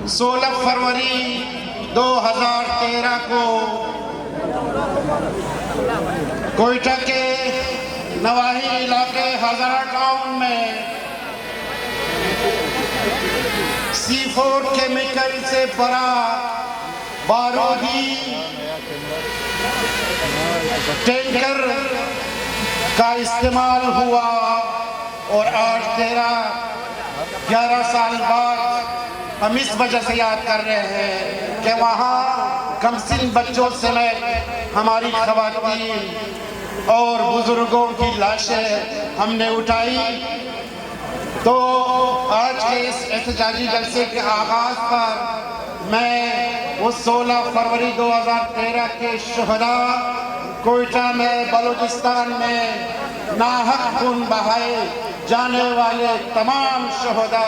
16 फरवरी 2013 को कोयटा के नवाही इलाके हजारा टाउन में C4 केमिकल से भरा बारूदी टैंकर का इस्तेमाल हुआ और आज 11 साल बाद हम इस वजह से याद कर रहे हैं कि वहाँ कमसिन बच्चों समेत हमारी ख़वातीन और बुजुर्गों की लाशें हमने उठाई। तो आज के इस एहतजाजी जलसे के आगाज़ पर मैं उस 16 फरवरी 2013 के शुहदा कोयटा में बलूचिस्तान में नाहक खून बहाए जाने वाले तमाम शुहदा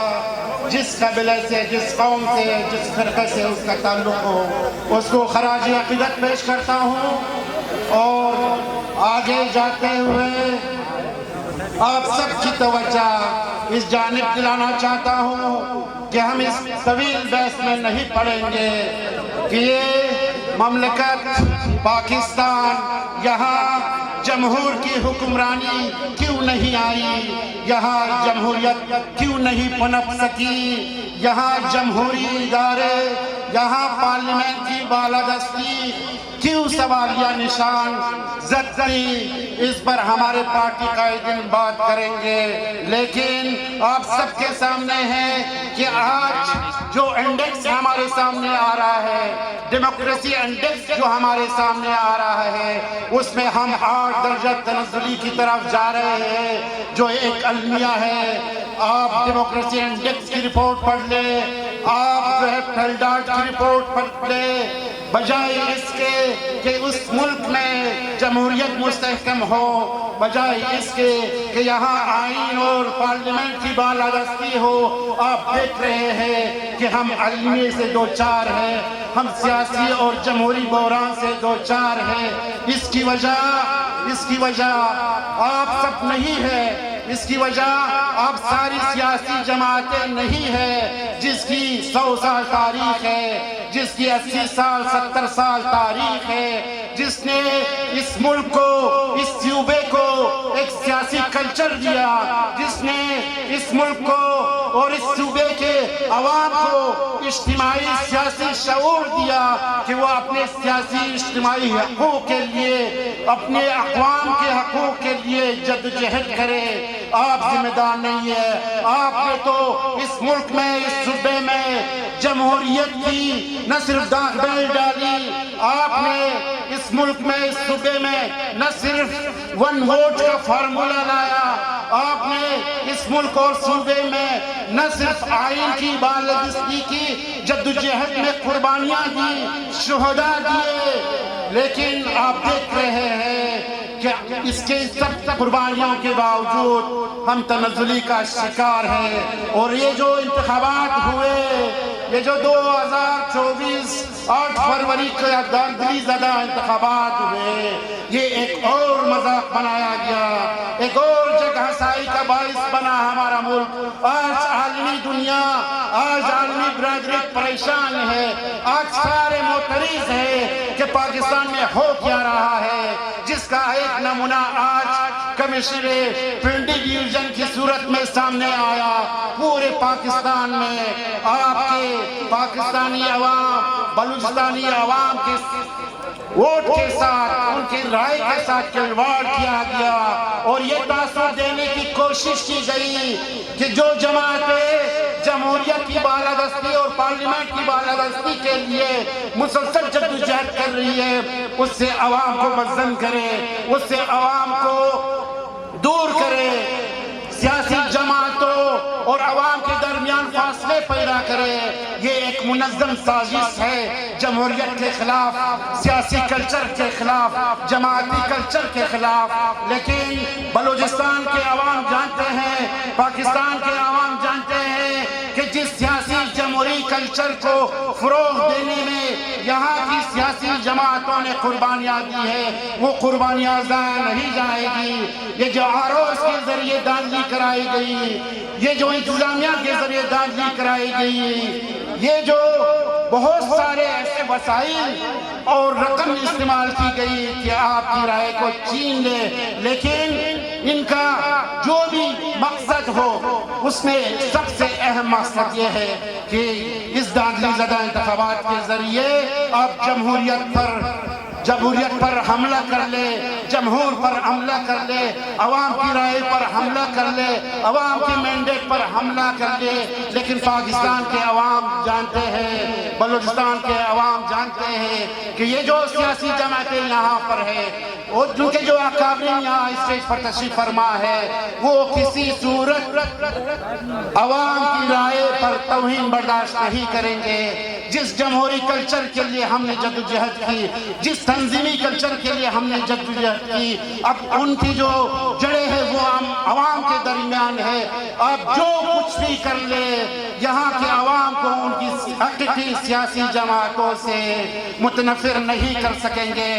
जिस कबीले से, जिस कौम से, जिस फिरके से उसका ताल्लुक हो, उसको खराज अक़ीदत पेश करता हूँ। और आगे जाते हुए आप सबकी तवज्जो इस जानिब दिलाना चाहता हूँ कि हम इस तवील बहस में नहीं पड़ेंगे कि ये ममलकत पाकिस्तान यहाँ जमहूर की हुक्मरानी क्यों नहीं आई, यहाँ जमहूरियत क्यों नहीं पनप सकी, यहाँ जमहूरी इदारे, यहाँ पार्लियामेंट की बालादस्ती क्यों सवालिया निशान जद गई, इस पर हमारे पार्टी का एक दिन बात करेंगे। लेकिन आप सबके सामने है कि आज जो इंडेक्स हमारे सामने आ रहा है, डेमोक्रेसी इंडेक्स जो हमारे सामने आ रहा है, उसमें हम 8 दर्जा तनज़्ज़ुली की तरफ जा रहे हैं जो एक अलमिया है। आप डेमोक्रेसी इंडेक्स की रिपोर्ट पढ़ ले, आप जो है फेल्डाट की रिपोर्ट पढ़ ले, बजाय इसके कि उस मुल्क में जमहूरियत मुस्तहकम हो, बजाय इसके कि यहाँ आईन और पार्लियामेंट की बालादस्ती हो, आप देख रहे हैं कि हम अलमी से दो चार हैं, हम सियासी और जमहूरी बहरान से दो चार हैं। इसकी वजह आप सब नहीं है, इसकी वजह आप सारी सियासी जमातें नहीं है जिसकी 100 साल तारीख है, जिसकी 80 साल 70 साल तारीख है, जिसने इस मुल्क को, इस सूबे को एक सियासी कल्चर दिया, जिसने इस मुल्क को और इस सूबे के अवाम को इज्तिमाई सियासी शऊर दिया कि वो अपने सियासी इज्तिमाई हकूक़ के लिए, अपने अक़वाम के हकूक़ के लिए जद्दोजहद करे। आप जिम्मेदार नहीं है। आपने तो इस मुल्क में, इस सूबे में जमहूरियत की न सिर्फ दाग़ डाली, आपने इस मुल्क में, इस सूबे में न सिर्फ 1 वोट का फार्मूला लाया, आपने इस मुल्क और सूबे में न सिर्फ आईन की बालादस्ती की जद्दोजहद में कुर्बानियां दी, शुहदा दिए, लेकिन आप देख रहे हैं कि इसके सब कुर्बानियों के बावजूद हम तनज़्ज़ुली का शिकार हैं। और ये जो इंतखाबात हुए, ये जो 2024 8 फरवरी को दांधली ज़दा इंतखाबात हुए, ये एक और मजाक बनाया गया, एक और जगह साई का बाइस बना हमारा मुल्क। आज आलमी दुनिया, आज आलमी बिरादरी परेशान है, आज सारे मोतरीज़ है कि पाकिस्तान में हो क्या रहा है, जिसका एक नमूना आज कमिश्नर पिंडी डिवीजन की सूरत में सामने आया। पूरे पाकिस्तान में आपके पाकिस्तानी अवाम, बलूचिस्तानी अवाम के वोट के साथ, उनकी राय के साथ खिलवाड़ किया गया और ये तासुर देने की कोशिश की गई कि जो जमातें जमहूरियत की बालादस्ती और पार्लियामेंट की बालादस्ती के लिए मुसलसल जद्दोजहद कर रही है, उससे अवाम को मज़्ज़म करे, उससे अवाम को दूर करे, सियासी जमातों और अवाम के दरमियान फासले पैदा करे। ये एक मुनज़्ज़म साजिश है जमहूरियत के खिलाफ, सियासी कल्चर के खिलाफ, जमाती कल्चर के खिलाफ। लेकिन बलूचिस्तान के अवाम जानते हैं, पाकिस्तान के अवाम जानते हैं कि जिस सियासी जमहूरी कल्चर को फ़रोग़ देने में यहाँ की सियासी जमातों ने कुर्बानियाँ दी है, वो कुर्बानियाँ ज़ाया नहीं जाएगी। ये जो आरोज़ के ज़रिए दांधली कराई गई, ये जो इंतज़ामिया के ज़रिए दांधली कराई गई, یہ جو بہت سارے ایسے وسائل اور رقم استعمال کی گئی کہ آپ کی رائے کو چھین لے، لیکن ان کا جو بھی مقصد ہو اس میں سب سے اہم مقصد یہ ہے کہ اس دھاندلی زدہ انتخابات کے ذریعے آپ جمہوریت پر حملہ کر لے، جمہور پر حملہ کر لے، عوام کی رائے پر حملہ کر لے، عوام کی مینڈیٹ پر حملہ کر لے۔ لیکن پاکستان کے عوام جانتے ہیں، بلوچستان کے عوام جانتے ہیں کہ یہ جو سیاسی جماعتیں یہاں پر ہے اور جن کے جو اکابرین یہاں اسٹیج پر تشریف فرما ہے، وہ کسی صورت عوام کی رائے پر توہین برداشت نہیں کریں گے۔ جس جمہوری کلچر کے لیے ہم نے جدوجہد کی، جس تنظیمی کلچر کے لیے ہم نے جدوجہد کی، اب ان کی جو جڑیں ہیں وہ عوام کے درمیان ہے۔ اب جو کچھ بھی کر لے، یہاں کے عوام کو ان کی حقیقی سیاسی جماعتوں سے متنفر نہیں کر سکیں گے۔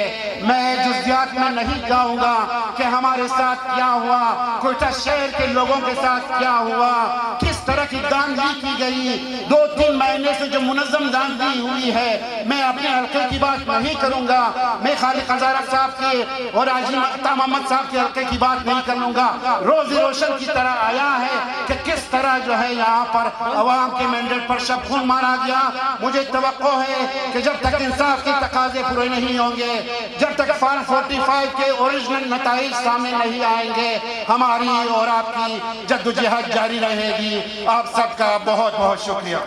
میں جزیات میں نہیں جاؤں گا کہ ہمارے ساتھ کیا ہوا، کوئٹہ شہر کے لوگوں کے ساتھ کیا ہوا، کس طرح کی دھاندلی کی گئی، 2-3 مہینے سے جو منظم دھاندلی ہوئی ہے۔ میں اپنے حلقے کی بات نہیں کروں گا، میں خالق ہزارہ صاحب کی اور حاجی عطا محمد صاحب کے حلقے کی بات نہیں کروں گا۔ روز روشن کی طرح آیا ہے کہ کس طرح جو ہے یہاں پر عوام کے مینڈیٹ پر شب خون مارا گیا۔ مجھے توقع ہے کہ جب تک انصاف کی تقاضے پورے نہیں ہوں گے، جب تک فارم 45 کے اوریجنل نتائج سامنے نہیں آئیں گے، ہماری اور آپ کی جدوجہد جاری رہے گی۔ آپ سب کا بہت بہت شکریہ۔